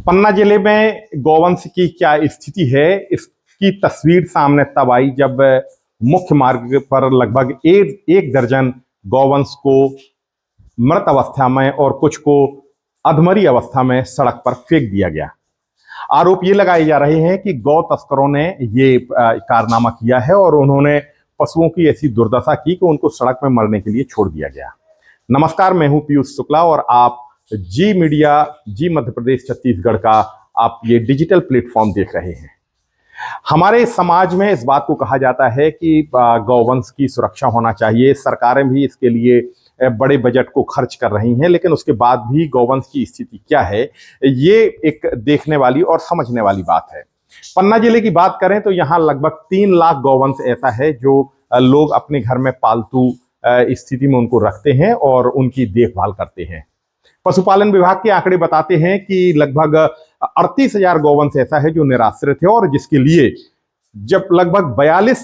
पन्ना जिले में गौवंश की क्या स्थिति है, इसकी तस्वीर सामने तब आई जब मुख्य मार्ग पर लगभग एक दर्जन गौवंश को मृत अवस्था में और कुछ को अधमरी अवस्था में सड़क पर फेंक दिया गया। आरोप ये लगाए जा रहे हैं कि गौ तस्करों ने ये कारनामा किया है और उन्होंने पशुओं की ऐसी दुर्दशा की कि उनको सड़क में मरने के लिए छोड़ दिया गया। नमस्कार, मैं हूं पीयूष शुक्ला और आप जी मीडिया, जी मध्य प्रदेश छत्तीसगढ़ का आप ये डिजिटल प्लेटफॉर्म देख रहे हैं। हमारे समाज में इस बात को कहा जाता है कि गौवंश की सुरक्षा होना चाहिए। सरकारें भी इसके लिए बड़े बजट को खर्च कर रही हैं, लेकिन उसके बाद भी गौवंश की स्थिति क्या है, ये एक देखने वाली और समझने वाली बात है। पन्ना जिले की बात करें तो यहाँ लगभग 3 लाख गौवंश ऐसा है जो लोग अपने घर में पालतू स्थिति में उनको रखते हैं और उनकी देखभाल करते हैं। पशुपालन विभाग के आंकड़े बताते हैं कि लगभग 38,000 गौवंश ऐसा है जो निराश्रित है और जिसके लिए जब लगभग 42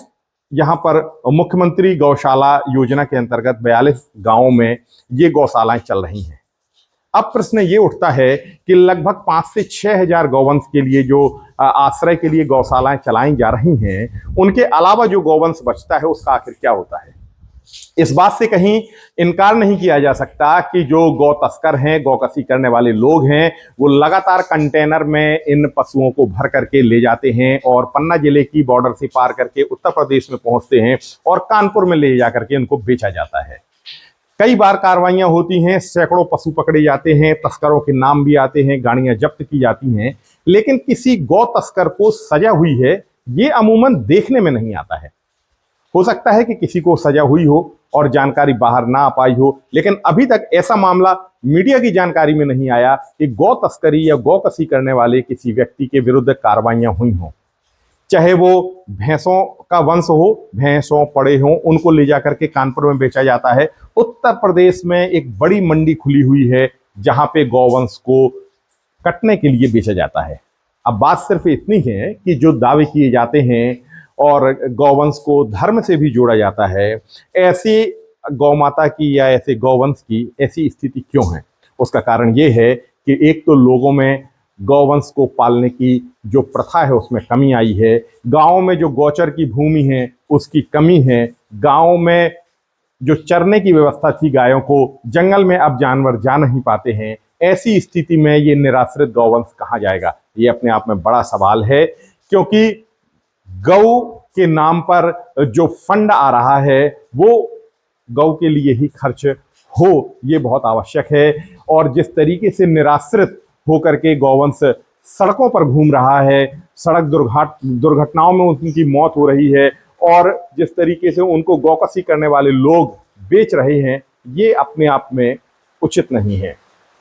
यहाँ पर मुख्यमंत्री गौशाला योजना के अंतर्गत 42 गांवों में ये गौशालाएं चल रही हैं। अब प्रश्न ये उठता है कि लगभग 5 से 6,000 गौवंश के लिए जो आश्रय के लिए गौशालाएं चलाई जा रही हैं, उनके अलावा जो गौवंश बचता है उसका आखिर क्या होता है। इस बात से कहीं इनकार नहीं किया जा सकता कि जो गौ तस्कर हैं, गौकसी करने वाले लोग हैं, वो लगातार कंटेनर में इन पशुओं को भर करके ले जाते हैं और पन्ना जिले की बॉर्डर से पार करके उत्तर प्रदेश में पहुंचते हैं और कानपुर में ले जा करके इनको बेचा जाता है। कई बार कार्रवाइयां होती हैं, सैकड़ों पशु पकड़े जाते हैं, तस्करों के नाम भी आते हैं, गाड़ियां जब्त की जाती हैं, लेकिन किसी गौ तस्कर को सजा हुई है ये अमूमन देखने में नहीं आता है। हो सकता है कि किसी को सजा हुई हो और जानकारी बाहर ना आ पाई हो, लेकिन अभी तक ऐसा मामला मीडिया की जानकारी में नहीं आया कि गौ तस्करी या गौकसी करने वाले किसी व्यक्ति के विरुद्ध कार्रवाइयां हुई हों। चाहे वो भैंसों का वंश हो, भैंसों पड़े हों, उनको ले जाकर के कानपुर में बेचा जाता है। उत्तर प्रदेश में एक बड़ी मंडी खुली हुई है जहां पे गौवंश को कटने के लिए बेचा जाता है। अब बात सिर्फ इतनी है कि जो दावे किए जाते हैं और गौवंश को धर्म से भी जोड़ा जाता है, ऐसी गौमाता की या ऐसे गौवंश की ऐसी स्थिति क्यों है? उसका कारण ये है कि एक तो लोगों में गौवंश को पालने की जो प्रथा है उसमें कमी आई है। गाँव में जो गौचर की भूमि है उसकी कमी है। गाँव में जो चरने की व्यवस्था थी गायों को, जंगल में अब जानवर जा नहीं पाते हैं। ऐसी स्थिति में ये निराश्रित गौवंश कहाँ जाएगा, ये अपने आप में बड़ा सवाल है, क्योंकि गौ के नाम पर जो फंड आ रहा है वो गौ के लिए ही खर्च हो, ये बहुत आवश्यक है। और जिस तरीके से निराश्रित होकर के गौवंश सड़कों पर घूम रहा है, सड़क दुर्घटनाओं में उनकी मौत हो रही है और जिस तरीके से उनको गौकसी करने वाले लोग बेच रहे हैं, ये अपने आप में उचित नहीं है।